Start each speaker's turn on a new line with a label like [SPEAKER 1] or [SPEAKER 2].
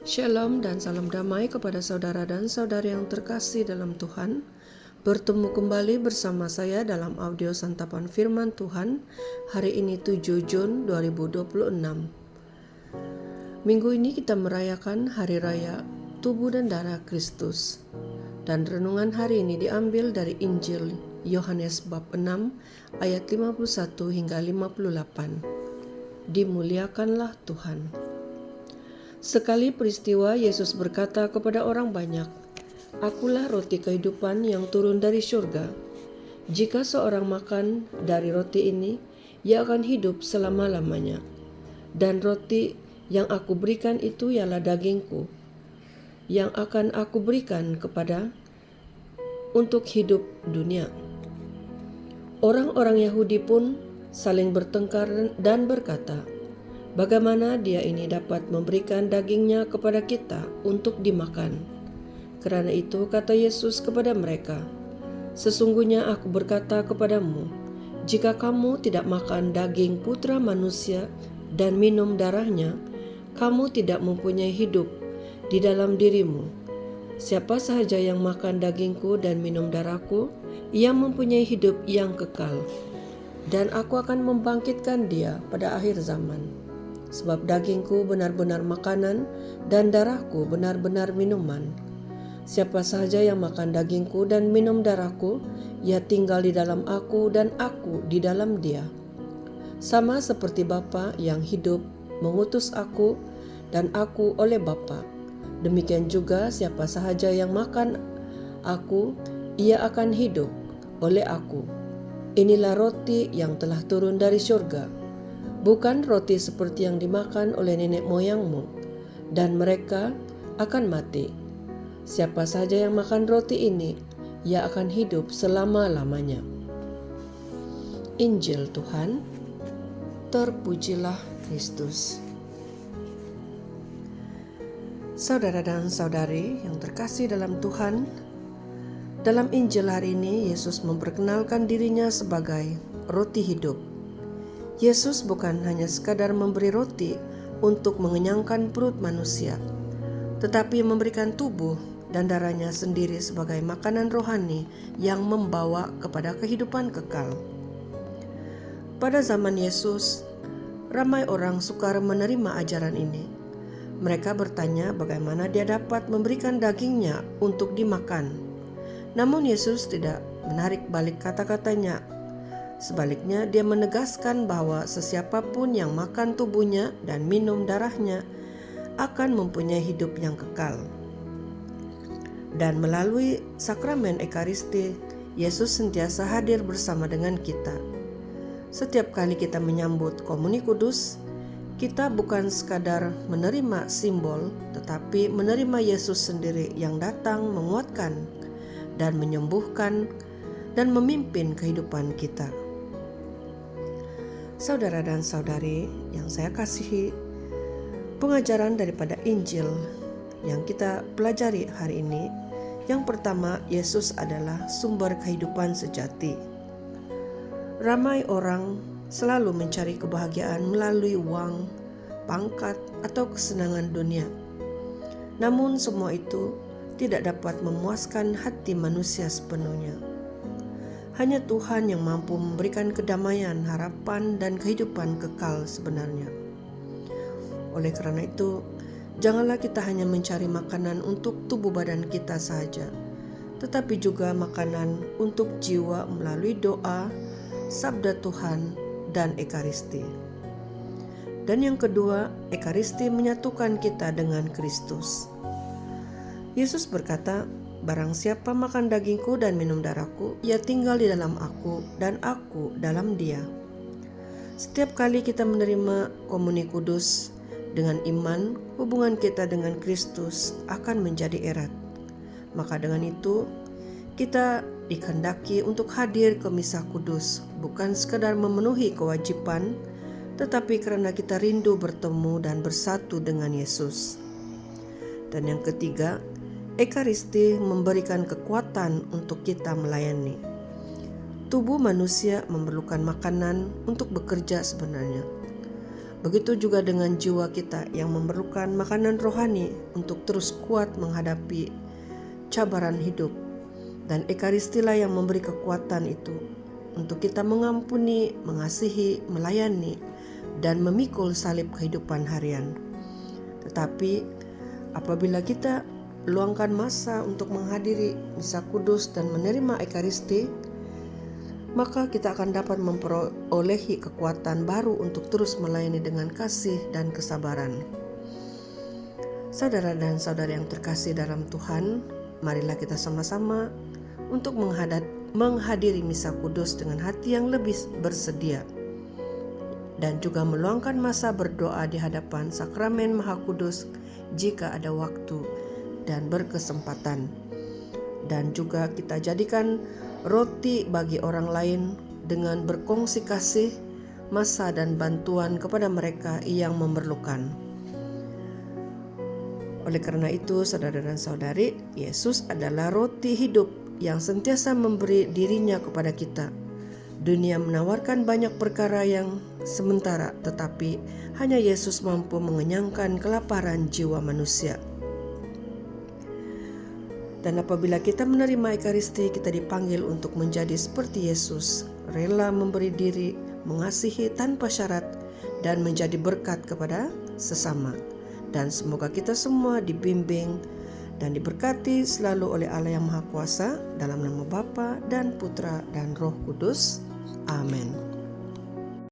[SPEAKER 1] Shalom dan salam damai kepada saudara dan saudari yang terkasih dalam Tuhan. Bertemu kembali bersama saya dalam audio santapan firman Tuhan hari ini 7 Jun 2026. Minggu ini kita merayakan Hari Raya Tubuh dan Darah Kristus. Dan renungan hari ini diambil dari Injil Yohanes bab 6 ayat 51 hingga 58. Dimuliakanlah Tuhan. Sekali peristiwa Yesus berkata kepada orang banyak, "Akulah roti kehidupan yang turun dari surga. Jika seorang makan dari roti ini, ia akan hidup selama-lamanya. Dan roti yang aku berikan itu ialah dagingku, yang akan aku berikan kepada untuk hidup dunia." Orang-orang Yahudi pun saling bertengkar dan berkata, "Bagaimana dia ini dapat memberikan dagingnya kepada kita untuk dimakan?" Karena itu kata Yesus kepada mereka, "Sesungguhnya aku berkata kepadamu, jika kamu tidak makan daging Putra Manusia dan minum darahnya, kamu tidak mempunyai hidup di dalam dirimu. Siapa sahaja yang makan dagingku dan minum darahku, ia mempunyai hidup yang kekal. Dan aku akan membangkitkan dia pada akhir zaman. Sebab dagingku benar-benar makanan dan darahku benar-benar minuman. Siapa sahaja yang makan dagingku dan minum darahku, ia tinggal di dalam aku dan aku di dalam dia. Sama seperti Bapa yang hidup mengutus aku dan aku oleh Bapa. Demikian juga siapa sahaja yang makan aku, ia akan hidup oleh aku. Inilah roti yang telah turun dari surga, bukan roti seperti yang dimakan oleh nenek moyangmu, dan mereka akan mati. Siapa saja yang makan roti ini, ia akan hidup selama-lamanya." Injil Tuhan. Terpujilah Kristus. Saudara dan saudari yang terkasih dalam Tuhan, dalam Injil hari ini Yesus memperkenalkan dirinya sebagai roti hidup. Yesus bukan hanya sekadar memberi roti untuk mengenyangkan perut manusia, tetapi memberikan tubuh dan darahnya sendiri sebagai makanan rohani yang membawa kepada kehidupan kekal. Pada zaman Yesus, ramai orang sukar menerima ajaran ini. Mereka bertanya bagaimana dia dapat memberikan dagingnya untuk dimakan. Namun Yesus tidak menarik balik kata-katanya. Sebaliknya, dia menegaskan bahwa sesiapapun yang makan tubuhnya dan minum darahnya akan mempunyai hidup yang kekal. Dan melalui sakramen Ekaristi, Yesus sentiasa hadir bersama dengan kita. Setiap kali kita menyambut Komuni Kudus, kita bukan sekadar menerima simbol, tetapi menerima Yesus sendiri yang datang menguatkan dan menyembuhkan dan memimpin kehidupan kita. Saudara dan saudari yang saya kasihi, pengajaran daripada Injil yang kita pelajari hari ini, yang pertama, Yesus adalah sumber kehidupan sejati. Ramai orang selalu mencari kebahagiaan melalui uang, pangkat, atau kesenangan dunia. Namun semua itu tidak dapat memuaskan hati manusia sepenuhnya. Hanya Tuhan yang mampu memberikan kedamaian, harapan, dan kehidupan kekal sebenarnya. Oleh karena itu, janganlah kita hanya mencari makanan untuk tubuh badan kita saja, tetapi juga makanan untuk jiwa melalui doa, sabda Tuhan, dan Ekaristi. Dan yang kedua, Ekaristi menyatukan kita dengan Kristus. Yesus berkata, "Barang siapa makan dagingku dan minum darahku, ia tinggal di dalam aku dan aku dalam dia." Setiap kali kita menerima Komuni Kudus dengan iman, hubungan kita dengan Kristus akan menjadi erat. Maka dengan itu, kita dikehendaki untuk hadir ke Misa Kudus, bukan sekadar memenuhi kewajiban, tetapi karena kita rindu bertemu dan bersatu dengan Yesus. Dan yang ketiga, Ekaristi memberikan kekuatan untuk kita melayani. Tubuh manusia memerlukan makanan untuk bekerja sebenarnya. Begitu juga dengan jiwa kita yang memerlukan makanan rohani untuk terus kuat menghadapi cabaran hidup. Dan Ekaristilah yang memberi kekuatan itu untuk kita mengampuni, mengasihi, melayani, dan memikul salib kehidupan harian. Tetapi apabila kita luangkan masa untuk menghadiri misa kudus dan menerima Ekaristi, maka kita akan dapat memperolehi kekuatan baru untuk terus melayani dengan kasih dan kesabaran. Saudara dan saudari yang terkasih dalam Tuhan, marilah kita sama-sama untuk menghadiri misa kudus dengan hati yang lebih bersedia dan juga meluangkan masa berdoa di hadapan sakramen Maha Kudus jika ada waktu dan berkesempatan. Dan juga kita jadikan roti bagi orang lain dengan berkongsi kasih, masa dan bantuan kepada mereka yang memerlukan. Oleh karena itu, saudara dan saudari, Yesus adalah roti hidup yang sentiasa memberi dirinya kepada kita. Dunia menawarkan banyak perkara yang sementara, tetapi hanya Yesus mampu mengenyangkan kelaparan jiwa manusia. Dan apabila kita menerima Ekaristi, kita dipanggil untuk menjadi seperti Yesus, rela memberi diri, mengasihi tanpa syarat, dan menjadi berkat kepada sesama. Dan semoga kita semua dibimbing dan diberkati selalu oleh Allah yang Maha Kuasa, dalam nama Bapa dan Putra dan Roh Kudus. Amin.